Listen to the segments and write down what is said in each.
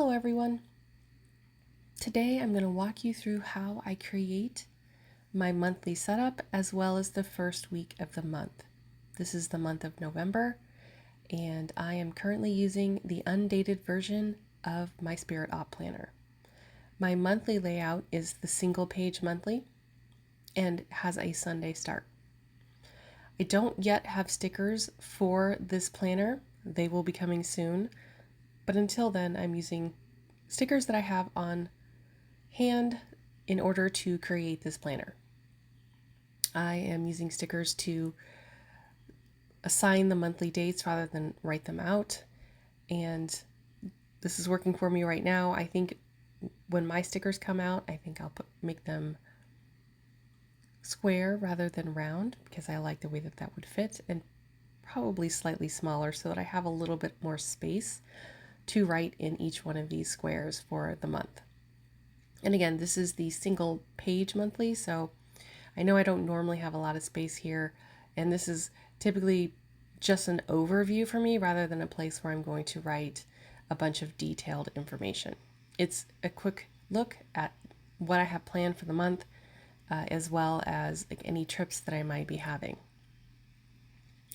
Hello everyone. Today I'm going to walk you through how I create my monthly setup as well as the first week of the month. This is the month of November and I am currently using the undated version of my Spirit Op Planner. My monthly layout is the single page monthly and has a Sunday start. I don't yet have stickers for this planner. They will be coming soon, but until then I'm using stickers that I have on hand in order to create this planner. I am using stickers to assign the monthly dates rather than write them out, and this is working for me right now. I think when my stickers come out, I think I'll make them square rather than round because I like the way that would fit, and probably slightly smaller so that I have a little bit more space to write in each one of these squares for the month. And again, this is the single page monthly, so I know I don't normally have a lot of space here, and this is typically just an overview for me rather than a place where I'm going to write a bunch of detailed information. It's a quick look at what I have planned for the month, as well as any trips that I might be having.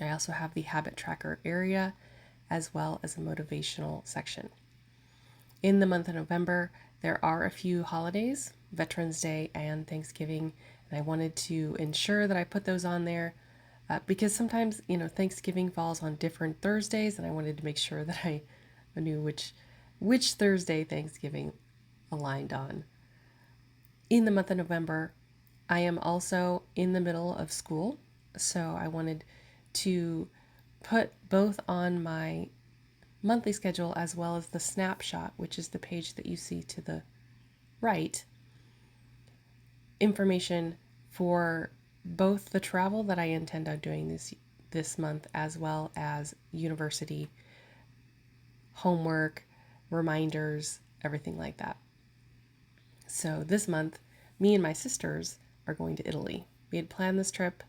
I also have the habit tracker area as well as a motivational section. In the month of November, there are a few holidays, Veterans Day and Thanksgiving, and I wanted to ensure that I put those on there because sometimes, Thanksgiving falls on different Thursdays, and I wanted to make sure that I knew which Thursday Thanksgiving aligned on. In the month of November, I am also in the middle of school, so I wanted to put both on my monthly schedule as well as the snapshot, which is the page that you see to the right, information for both the travel that I intend on doing this month as well as university, homework, reminders, everything like that. So this month, me and my sisters are going to Italy. We had planned this trip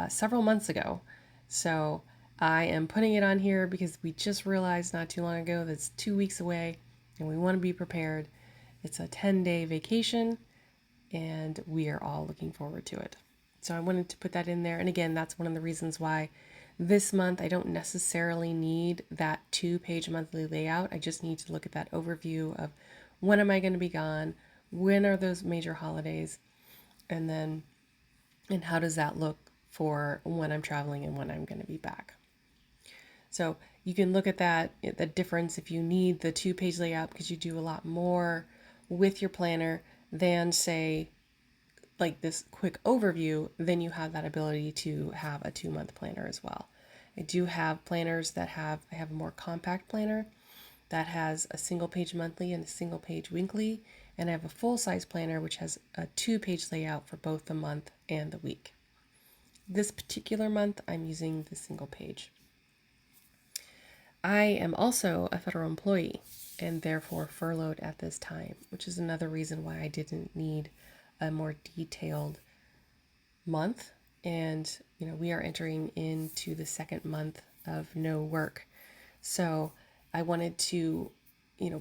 several months ago, so I am putting it on here because we just realized not too long ago that it's 2 weeks away and we want to be prepared. It's a 10-day vacation and we are all looking forward to it. So I wanted to put that in there. And again, that's one of the reasons why this month I don't necessarily need that 2-page monthly layout. I just need to look at that overview of when am I going to be gone, when are those major holidays, and how does that look for when I'm traveling and when I'm going to be back. So you can look at the difference if you need the 2-page layout because you do a lot more with your planner than, say, like this quick overview, then you have that ability to have a 2-month planner as well. I do have planners I have a more compact planner that has a single page monthly and a single page weekly, and I have a full-size planner which has a 2-page layout for both the month and the week. This particular month, I'm using the single page. I am also a federal employee and therefore furloughed at this time, which is another reason why I didn't need a more detailed month. And, we are entering into the second month of no work. So I wanted to,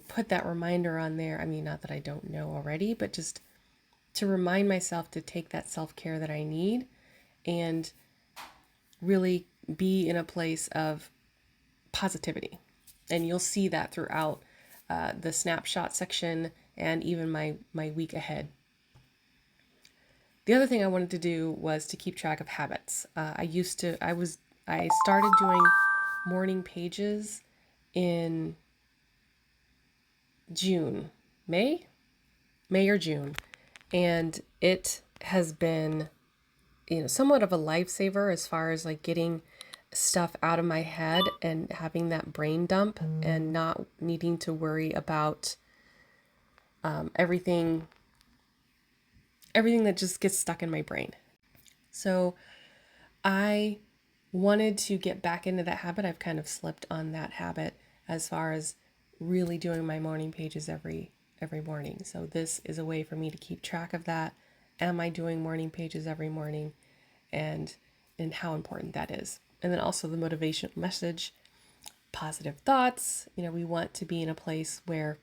put that reminder on there. I mean, not that I don't know already, but just to remind myself to take that self-care that I need and really be in a place of positivity. And you'll see that throughout the snapshot section and even my week ahead. The other thing I wanted to do was to keep track of habits. I started doing morning pages in May or June, and it has been, somewhat of a lifesaver as far as getting stuff out of my head and having that brain dump and not needing to worry about everything that just gets stuck in my brain. So I wanted to get back into that habit. I've kind of slipped on that habit as far as really doing my morning pages every morning. So this is a way for me to keep track of that. Am I doing morning pages every morning, and how important that is. And then also the motivational message, positive thoughts. We want to be in a place where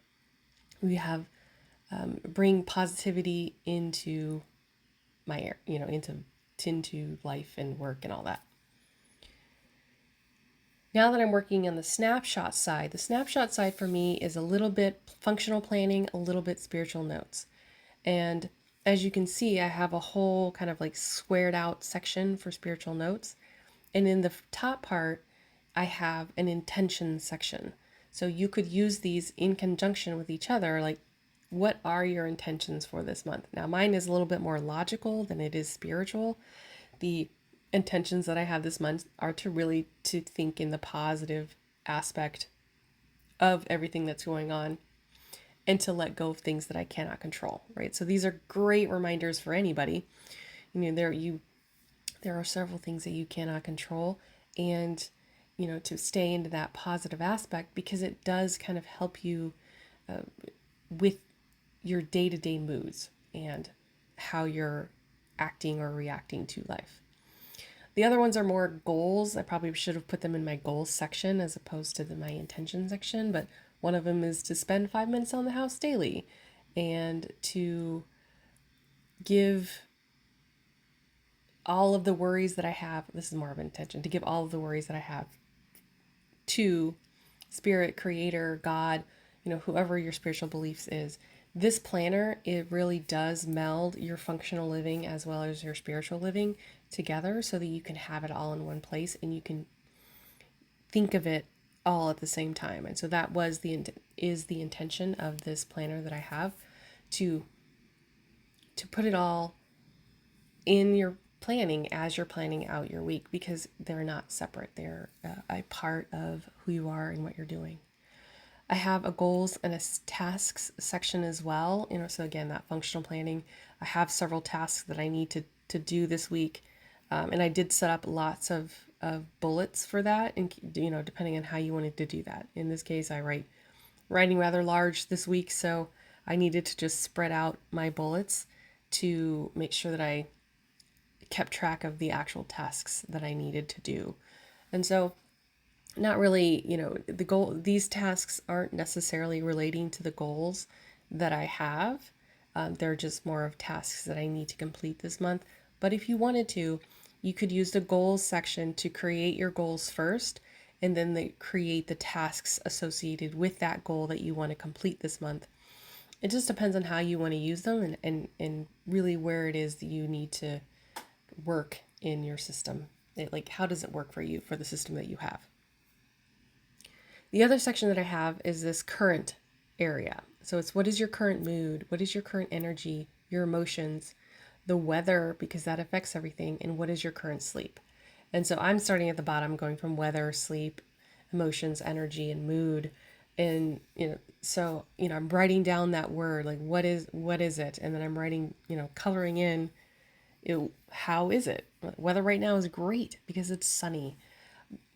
We have bring positivity into into life and work and all that. Now that I'm working on the snapshot side for me is a little bit functional planning, a little bit spiritual notes. And as you can see, I have a whole kind of like squared out section for spiritual notes. And in the top part, I have an intention section. So you could use these in conjunction with each other. Like, what are your intentions for this month? Now, mine is a little bit more logical than it is spiritual. The intentions that I have this month are to think in the positive aspect of everything that's going on and to let go of things that I cannot control, right? So these are great reminders for anybody. There are several things that you cannot control, and to stay into that positive aspect, because it does kind of help you with your day-to-day moods and how you're acting or reacting to life. The other ones are more goals. I probably should have put them in my goals section as opposed to my intention section, but one of them is to spend 5 minutes on the house daily and to give all of the worries that I have. This is more of an intention, to give all of the worries that I have to Spirit, Creator, God, whoever your spiritual beliefs is. This planner, it really does meld your functional living as well as your spiritual living together so that you can have it all in one place and you can think of it all at the same time. And so that is the intention of this planner that I have, to put it all in your planning as you're planning out your week, because they're not separate. They're a part of who you are and what you're doing. I have a goals and a tasks section as well. So again, that functional planning, I have several tasks that I need to do this week. And I did set up lots of bullets for that. And, depending on how you wanted to do that. In this case, writing rather large this week. So I needed to just spread out my bullets to make sure that I kept track of the actual tasks that I needed to do. And so not really, these tasks aren't necessarily relating to the goals that I have. They're just more of tasks that I need to complete this month. But if you wanted to, you could use the goals section to create your goals first, and then create the tasks associated with that goal that you want to complete this month. It just depends on how you want to use them and really where it is that you need to work in your system. How does it work for you, for the system that you have? The other section that I have is this current area. So it's, what is your current mood? What is your current energy, your emotions, the weather, because that affects everything, and what is your current sleep? And so I'm starting at the bottom, going from weather, sleep, emotions, energy, and mood. And, I'm writing down that word, like what is it? And then I'm writing, coloring in, how is it? Weather right now is great because it's sunny.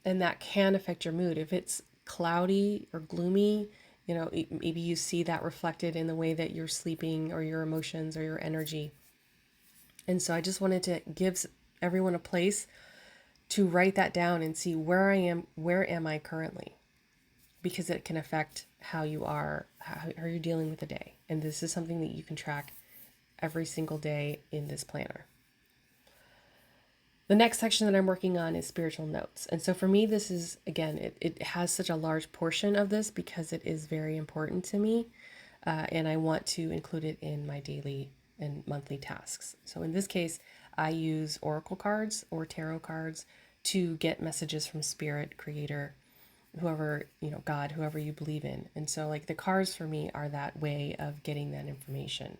And that can affect your mood. If it's cloudy or gloomy, maybe you see that reflected in the way that you're sleeping or your emotions or your energy. And so I just wanted to give everyone a place to write that down and see where am I currently? Because it can affect how you are, how you're dealing with the day. And this is something that you can track every single day in this planner. The next section that I'm working on is spiritual notes. And so for me, this is, again, it has such a large portion of this because it is very important to me. And I want to include it in my daily and monthly tasks. So in this case, I use oracle cards or tarot cards to get messages from Spirit, Creator, whoever, God, whoever you believe in. And so like the cards for me are that way of getting that information.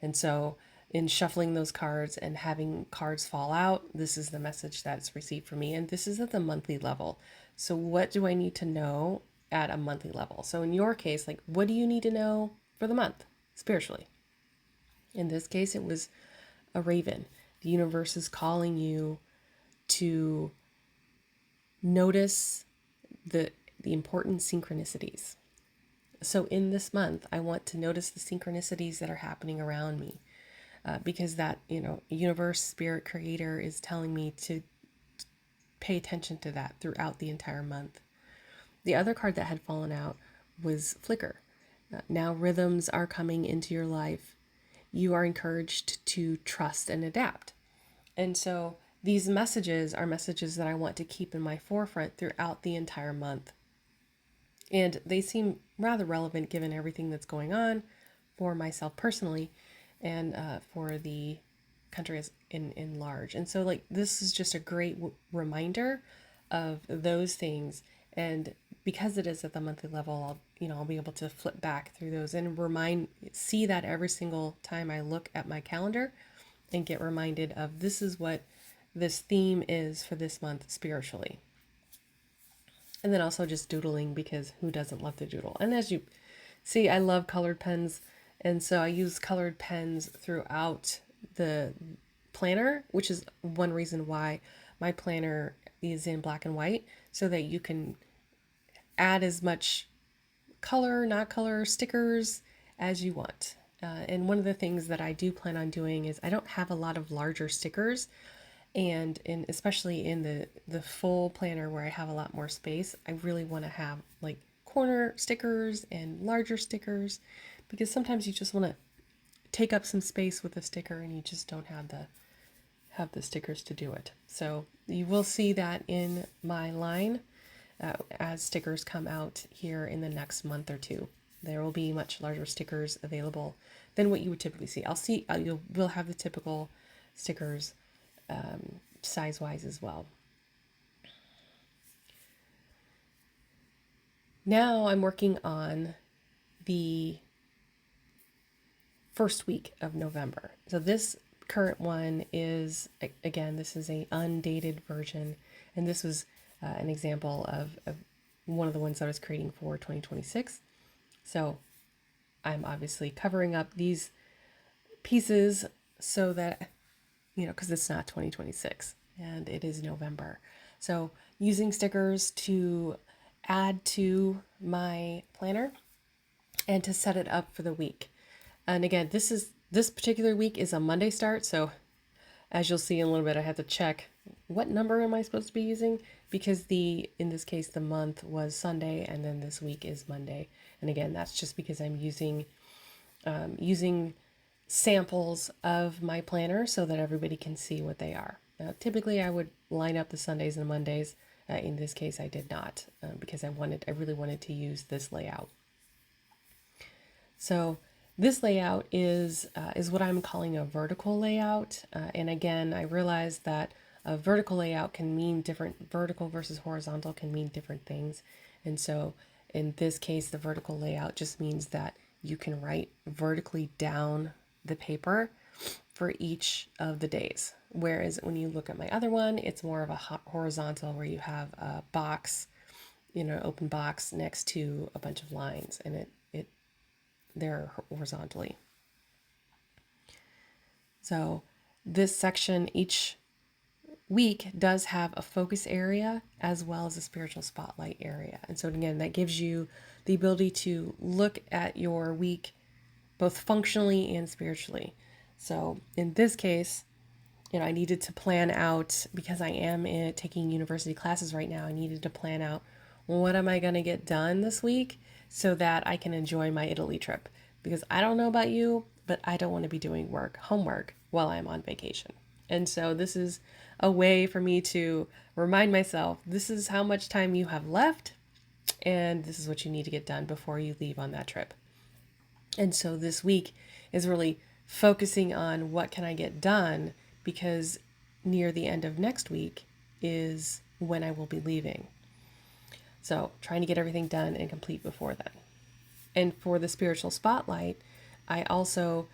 And so in shuffling those cards and having cards fall out, this is the message that's received for me. And this is at the monthly level. So what do I need to know at a monthly level? So in your case, like, what do you need to know for the month spiritually? In this case, it was a raven. The universe is calling you to notice the important synchronicities. So in this month, I want to notice the synchronicities that are happening around me. Because that, universe, Spirit, Creator is telling me to pay attention to that throughout the entire month. The other card that had fallen out was Flicker. Now rhythms are coming into your life. You are encouraged to trust and adapt. And so these messages are messages that I want to keep in my forefront throughout the entire month. And they seem rather relevant given everything that's going on for myself personally and for the country as in large. And so, like, this is just a great reminder of those things. And because it is at the monthly level, I'll be able to flip back through those and see that every single time I look at my calendar and get reminded of this is what this theme is for this month spiritually. And then also just doodling, because who doesn't love to doodle? And as you see, I love colored pens. And so I use colored pens throughout the planner, which is one reason why my planner is in black and white, so that you can add as much color, not color, stickers as you want. And one of the things that I do plan on doing is I don't have a lot of larger stickers, and especially in the full planner where I have a lot more space, I really want to have like corner stickers and larger stickers, because sometimes you just want to take up some space with a sticker and you just don't have the stickers to do it. So you will see that in my line as stickers come out here in the next month or two. There will be much larger stickers available than what you would typically see. We'll have the typical stickers size-wise as well. Now I'm working on the first week of November. So this current one is, again, this is a undated version, and this was an example of one of the ones I was creating for 2026. So I'm obviously covering up these pieces so that, because it's not 2026 and it is November. So using stickers to add to my planner and to set it up for the week. And again, this particular week is a Monday start. So as you'll see in a little bit, I have to check what number am I supposed to be using, because in this case, the month was Sunday and then this week is Monday. And again, that's just because I'm using samples of my planner so that everybody can see what they are. Now, typically I would line up the Sundays and the Mondays. In this case, I did not because I really wanted to use this layout. So this layout is what I'm calling a vertical layout. And again, I realized that a vertical layout can mean vertical versus horizontal can mean different things. And so in this case, the vertical layout just means that you can write vertically down the paper for each of the days. Whereas when you look at my other one, it's more of a horizontal, where you have a box, open box next to a bunch of lines, and they're horizontally. So this section each week does have a focus area as well as a spiritual spotlight area. And so again, that gives you the ability to look at your week both functionally and spiritually. So in this case, I needed to plan out, because I am taking university classes right now, I needed to plan out what am I going to get done this week so that I can enjoy my Italy trip. Because I don't know about you, but I don't want to be doing homework while I'm on vacation. And so this is a way for me to remind myself, this is how much time you have left, and this is what you need to get done before you leave on that trip. And so this week is really focusing on what can I get done, because near the end of next week is when I will be leaving. So trying to get everything done and complete before then. And for the spiritual spotlight, I also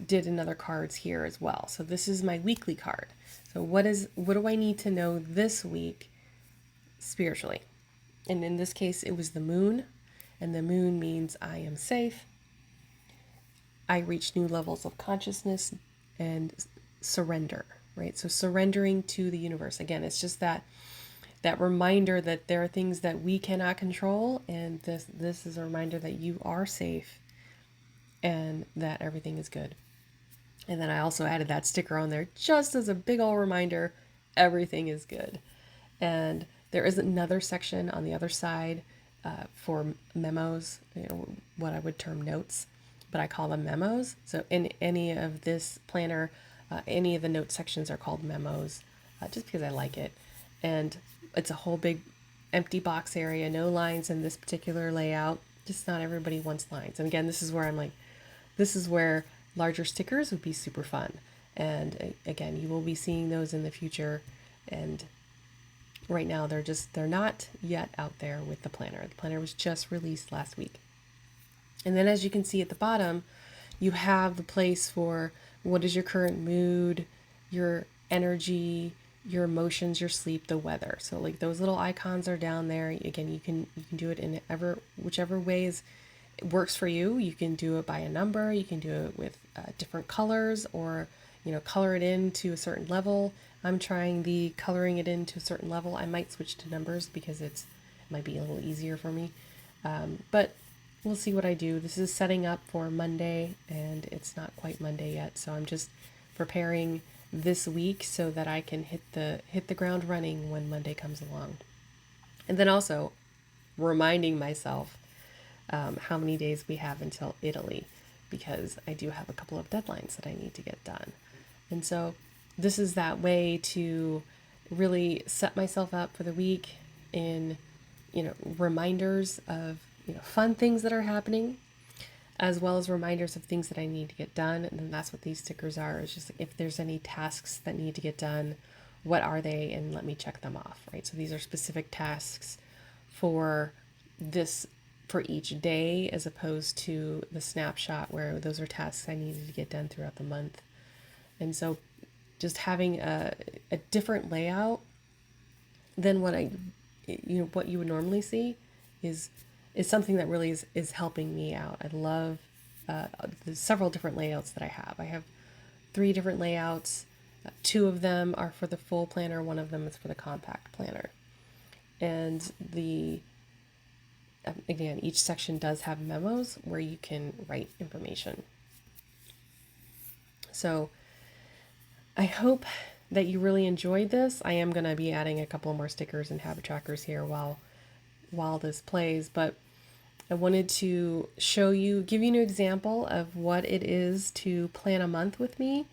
did another cards here as well. So this is my weekly card. So what do I need to know this week spiritually? And in this case, it was the moon. And the moon means I am safe. I reach new levels of consciousness and surrender, right? So surrendering to the universe. Again, it's just that reminder that there are things that we cannot control, and this is a reminder that you are safe and that everything is good. And then I also added that sticker on there just as a big old reminder, everything is good. And there is another section on the other side for memos, what I would term notes, but I call them memos. So in any of this planner, any of the note sections are called memos, just because I like it. And it's a whole big empty box area, no lines in this particular layout. Just not everybody wants lines. And again, this is where I'm like, this is where larger stickers would be super fun. And again, you will be seeing those in the future. And right now they're not yet out there with the planner. The planner was just released last week. And then as you can see at the bottom, you have the place for what is your current mood, your energy, your emotions, your sleep, the weather. So like those little icons are down there. Again, you can do it in whichever ways it works for you. You can do it by a number, you can do it with different colors, or color it in to a certain level. I'm trying the coloring it in to a certain level. I might switch to numbers because it might be a little easier for me. But we'll see what I do. This is setting up for Monday, and it's not quite Monday yet, so I'm just preparing this week so that I can hit the ground running when Monday comes along. And then also reminding myself how many days we have until Italy, because I do have a couple of deadlines that I need to get done. And so this is that way to really set myself up for the week in, reminders of, fun things that are happening, as well as reminders of things that I need to get done. And then that's what these stickers are. It's just if there's any tasks that need to get done, what are they? And let me check them off, right? So these are specific tasks for each day, as opposed to the snapshot where those are tasks I needed to get done throughout the month. And so just having a different layout than what you would normally see is something that really is helping me out. I love the several different layouts that I have. I have 3 different layouts. 2 of them are for the full planner. 1 of them is for the compact planner. And again, each section does have memos where you can write information. So I hope that you really enjoyed this. I am going to be adding a couple more stickers and habit trackers here while this plays, but I wanted to give you an example of what it is to plan a month with me,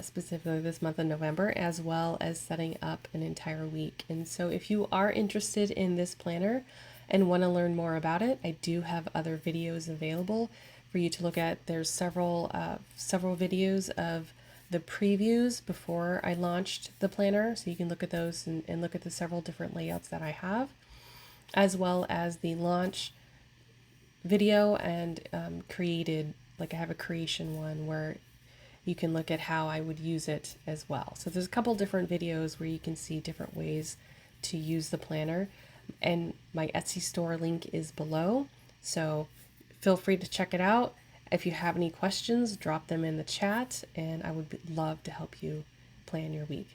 specifically this month of November, as well as setting up an entire week. And so if you are interested in this planner and want to learn more about it, I do have other videos available for you to look at. There's several videos of the previews before I launched the planner, so you can look at those and look at the several different layouts that I have, as well as the launch video and created, like I have a creation one where you can look at how I would use it as well. So there's a couple different videos where you can see different ways to use the planner, and my Etsy store link is below, so feel free to check it out. If you have any questions, drop them in the chat, and I would love to help you plan your week.